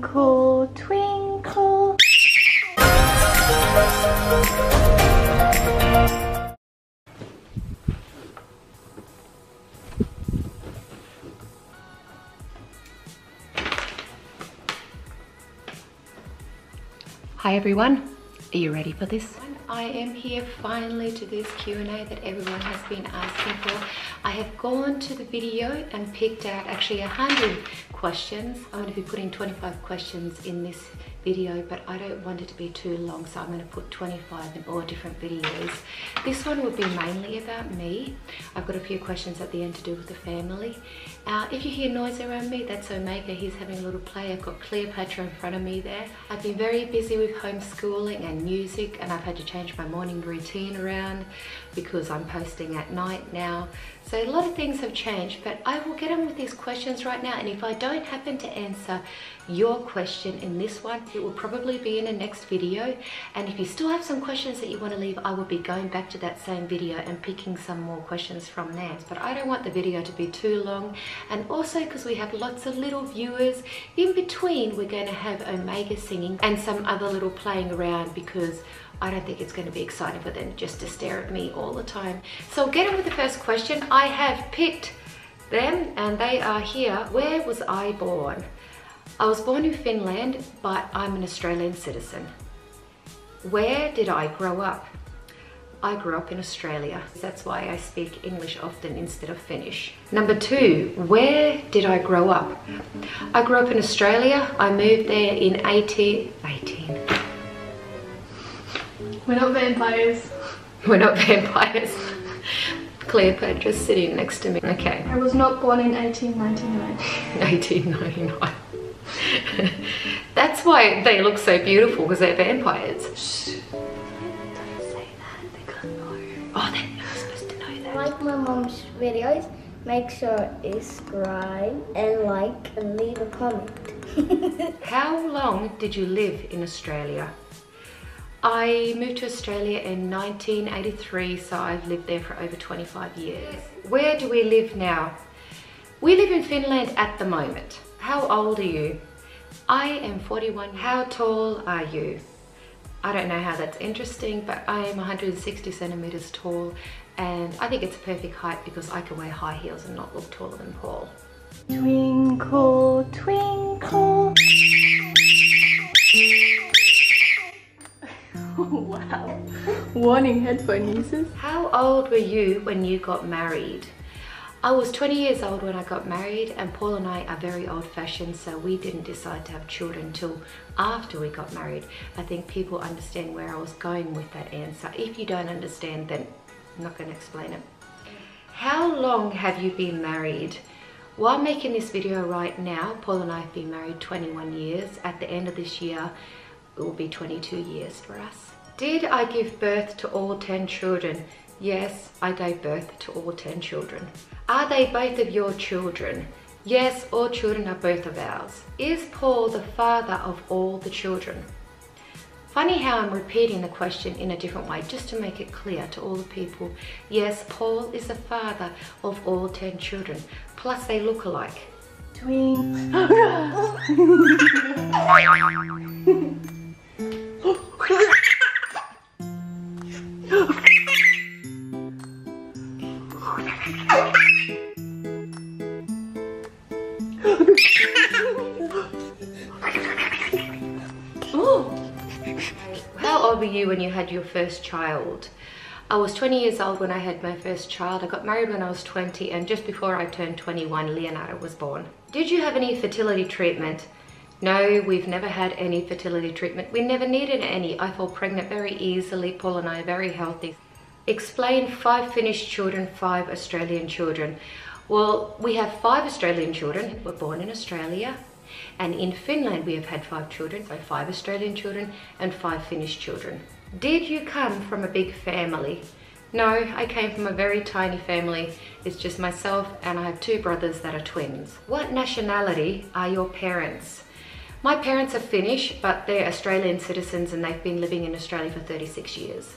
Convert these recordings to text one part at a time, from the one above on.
Twinkle, twinkle. Hi everyone, are you ready for this? I am here finally to this Q&A that everyone has been asking for. I have gone to the video and picked out actually 100 questions. I'm going to be putting 25 questions in this video, but I don't want it to be too long, so I'm going to put 25 in all different videos. This one will be mainly about me. I've got a few questions at the end to do with the family. If you hear noise around me, that's Omega. He's having a little play. I've got Cleopatra in front of me there. I've been very busy with homeschooling and music, and I've had to change my morning routine around because I'm posting at night now. So a lot of things have changed, but I will get on with these questions right now, and if I don't happen to answer your question in this one, it will probably be in the next video. And if you still have some questions that you want to leave, I will be going back to that same video and picking some more questions from there. But I don't want the video to be too long, and also because we have lots of little viewers in between, we're going to have Omega singing and some other little playing around, because I don't think it's going to be exciting for them just to stare at me all the time. So get on with the first question. I have picked them and they are here. Where was I born? I was born in Finland, but I'm an Australian citizen. Where did I grow up? I grew up in Australia. That's why I speak English often instead of Finnish. Number 2, where did I grow up? I grew up in Australia. I moved there in 18. We're not vampires. We're not vampires. Cleopatra's sitting next to me. Okay. I was not born in 1899. 1899. That's why they look so beautiful, because they're vampires. Shh. Don't say that, they can't know. Oh, they're not supposed to know that. Like my mom's videos, make sure to subscribe and like and leave a comment. How long did you live in Australia? I moved to Australia in 1983, so I've lived there for over 25 years. Where do we live now? We live in Finland at the moment. How old are you? I am 41. How tall are you? I don't know how that's interesting, but I am 160 centimeters tall, and I think it's a perfect height because I can wear high heels and not look taller than Paul. Twinkle, twinkle. Wow. Warning headphone users. How old were you when you got married? I was 20 years old when I got married, and Paul and I are very old-fashioned, so we didn't decide to have children until after we got married. I think people understand where I was going with that answer. If you don't understand, then I'm not going to explain it. How long have you been married? While making this video right now, Paul and I have been married 21 years. At the end of this year, it will be 22 years for us. Did I give birth to all 10 children? Yes, I gave birth to all 10 children. Are they both of your children? Yes, all children are both of ours. Is Paul the father of all the children? Funny how I'm repeating the question in a different way, just to make it clear to all the people. Yes, Paul is the father of all 10 children. Plus they look alike. How old were you when you had your first child? I was 20 years old when I had my first child. I got married when I was 20, and just before I turned 21, Leonardo was born. Did you have any fertility treatment? No, we've never had any fertility treatment. We never needed any. I fall pregnant very easily. Paul and I are very healthy. Explain 5 Finnish children, 5 Australian children. Well, we have 5 Australian children who were born in Australia. And in Finland, we have had 5 children, so 5 Australian children and 5 Finnish children. Did you come from a big family? No, I came from a very tiny family. It's just myself, and I have 2 brothers that are twins. What nationality are your parents? My parents are Finnish, but they're Australian citizens, and they've been living in Australia for 36 years.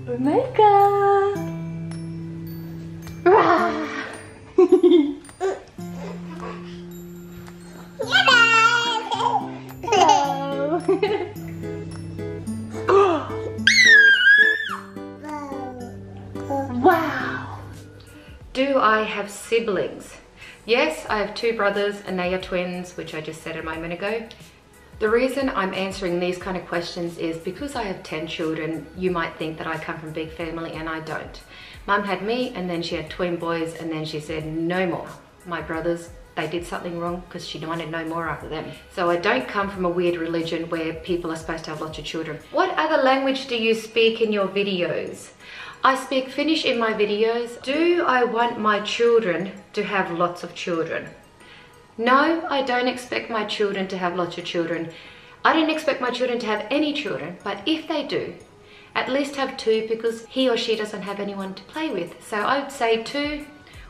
Omega! Yeah. Wow. Do I have siblings? Yes, I have 2 brothers and they are twins, which I just said a moment ago. The reason I'm answering these kind of questions is because I have 10 children. You might think that I come from a big family, and I don't. Mum had me, and then she had twin boys, and then she said no more. My brothers, they did something wrong because she wanted no more after them. So I don't come from a weird religion where people are supposed to have lots of children. What other language do you speak in your videos? I speak Finnish in my videos. Do I want my children to have lots of children? No, I don't expect my children to have lots of children. I don't expect my children to have any children, but if they do, at least have 2, because he or she doesn't have anyone to play with. So I would say 2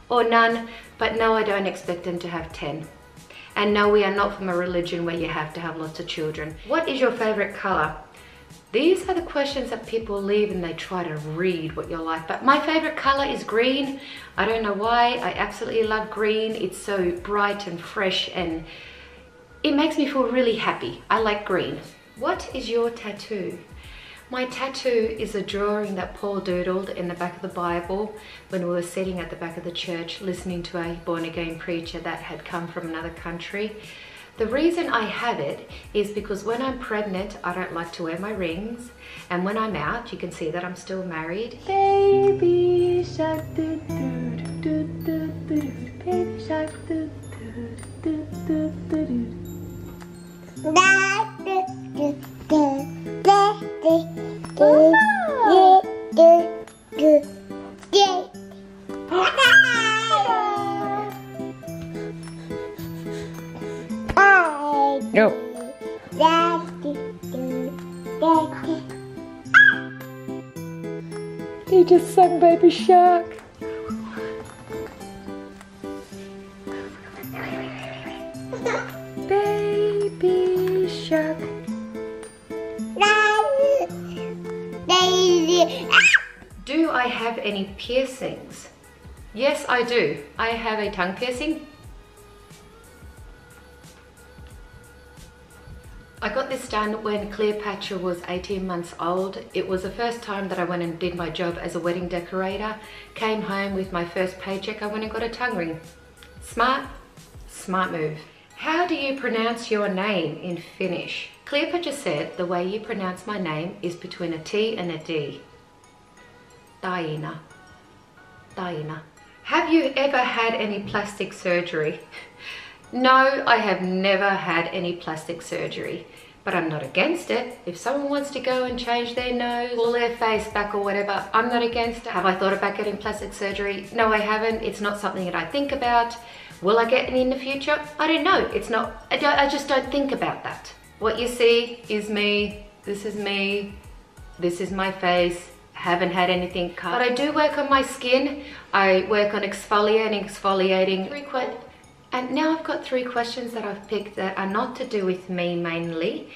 or none, but no, I don't expect them to have 10. And no, we are not from a religion where you have to have lots of children. What is your favorite color? These are the questions that people leave and they try to read what you're like. But my favorite color is green. I don't know why. I absolutely love green. It's so bright and fresh and it makes me feel really happy. I like green. What is your tattoo? My tattoo is a drawing that Paul doodled in the back of the Bible when we were sitting at the back of the church listening to a born-again preacher that had come from another country. The reason I have it is because when I'm pregnant, I don't like to wear my rings. And when I'm out, you can see that I'm still married. Baby shark, do do do do do do. Baby shark, do do do do do. No. He just sang Baby Shark. Baby Shark. Do I have any piercings? Yes, I do. I have a tongue piercing. I got this done when Cleopatra was 18 months old. It was the first time that I went and did my job as a wedding decorator. Came home with my first paycheck, I went and got a tongue ring. Smart, smart move. How do you pronounce your name in Finnish? Cleopatra said the way you pronounce my name is between a T and a D. Taina. Taina. Have you ever had any plastic surgery? No, I have never had any plastic surgery, but I'm not against it. If someone wants to go and change their nose or their face back or whatever, I'm not against it. Have I thought about getting plastic surgery? No, I haven't. It's not something that I think about. Will I get any in the future? I don't know. It's not, I just don't think about that. What you see is me. This is me. This is my face. Haven't had anything cut. But I do work on my skin. I work on exfoliating. And now I've got 3 questions that I've picked that are not to do with me mainly.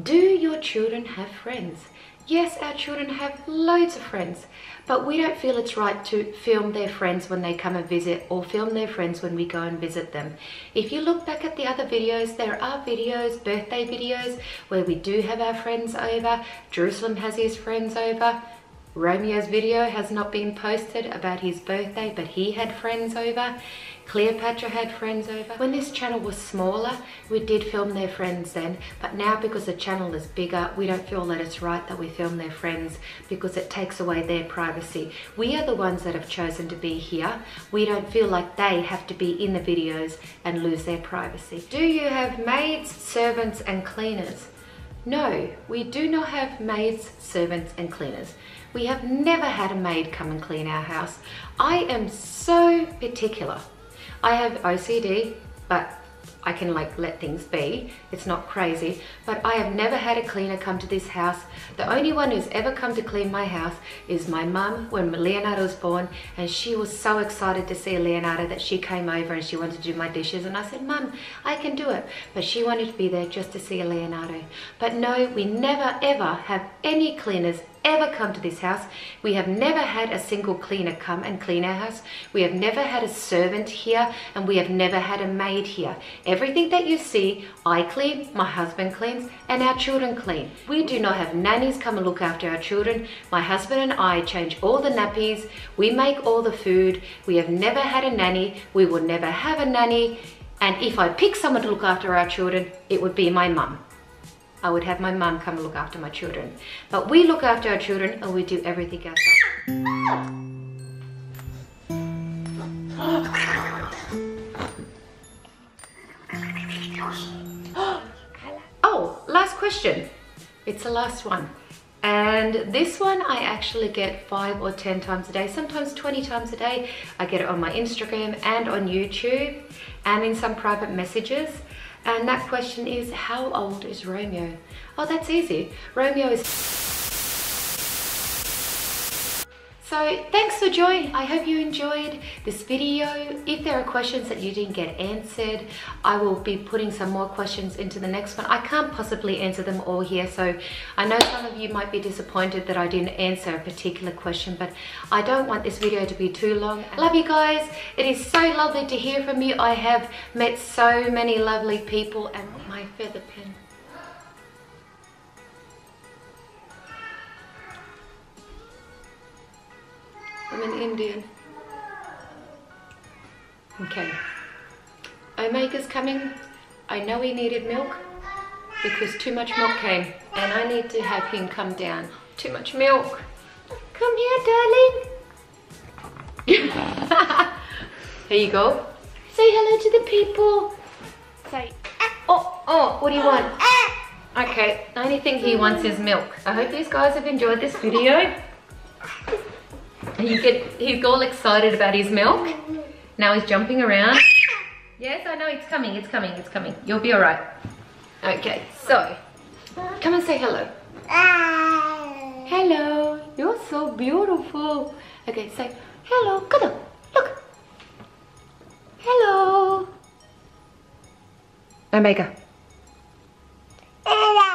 Do your children have friends? Yes, our children have loads of friends, but we don't feel it's right to film their friends when they come and visit or film their friends when we go and visit them. If you look back at the other videos, there are videos, birthday videos, where we do have our friends over. Jerusalem has his friends over. Romeo's video has not been posted about his birthday, but he had friends over. Cleopatra had friends over. When this channel was smaller, we did film their friends then, but now because the channel is bigger, we don't feel that it's right that we film their friends because it takes away their privacy. We are the ones that have chosen to be here. We don't feel like they have to be in the videos and lose their privacy. Do you have maids, servants and cleaners? No, we do not have maids, servants and cleaners. We have never had a maid come and clean our house. I am so particular. I have OCD, but I can let things be. It's not crazy, but I have never had a cleaner come to this house. The only one who's ever come to clean my house is my mum when Leonardo was born, and she was so excited to see Leonardo that she came over and she wanted to do my dishes, and I said, Mum, I can do it. But she wanted to be there just to see Leonardo. But no, we never ever have any cleaners ever come to this house. We have never had a single cleaner come and clean our house. We have never had a servant here, and we have never had a maid here. everything that you see, I clean, my husband cleans, and our children clean. We do not have nannies come and look after our children. My husband and I change all the nappies. We make all the food. We have never had a nanny. We will never have a nanny. And if I pick someone to look after our children, it would be my mum. I would have my mum come and look after my children. But we look after our children and we do everything ourselves. Oh, last question. It's the last one. And this one I actually get 5 or 10 times a day, sometimes 20 times a day. I get it on my Instagram and on YouTube and in some private messages. And that question is, how old is Romeo? Oh, that's easy. Romeo is... So thanks for joining. I hope you enjoyed this video. If there are questions that you didn't get answered, I will be putting some more questions into the next one. I can't possibly answer them all here, so I know some of you might be disappointed that I didn't answer a particular question, but I don't want this video to be too long. I love you guys. It is so lovely to hear from you. I have met so many lovely people, and my feather pen. I'm an Indian. Okay. Omega's coming. I know he needed milk because too much milk came, and I need to have him come down. Too much milk. Come here, darling. Here you go. Say hello to the people. Say, oh, what do you want? Okay, the only thing he wants is milk. I hope you guys have enjoyed this video. He's all excited about his milk. Now he's jumping around. Yes, I know, it's coming, it's coming, it's coming. You'll be all right. Okay, so, come and say hello. Hello, you're so beautiful. Okay, say hello, come on, look. Hello. Omega. Hello.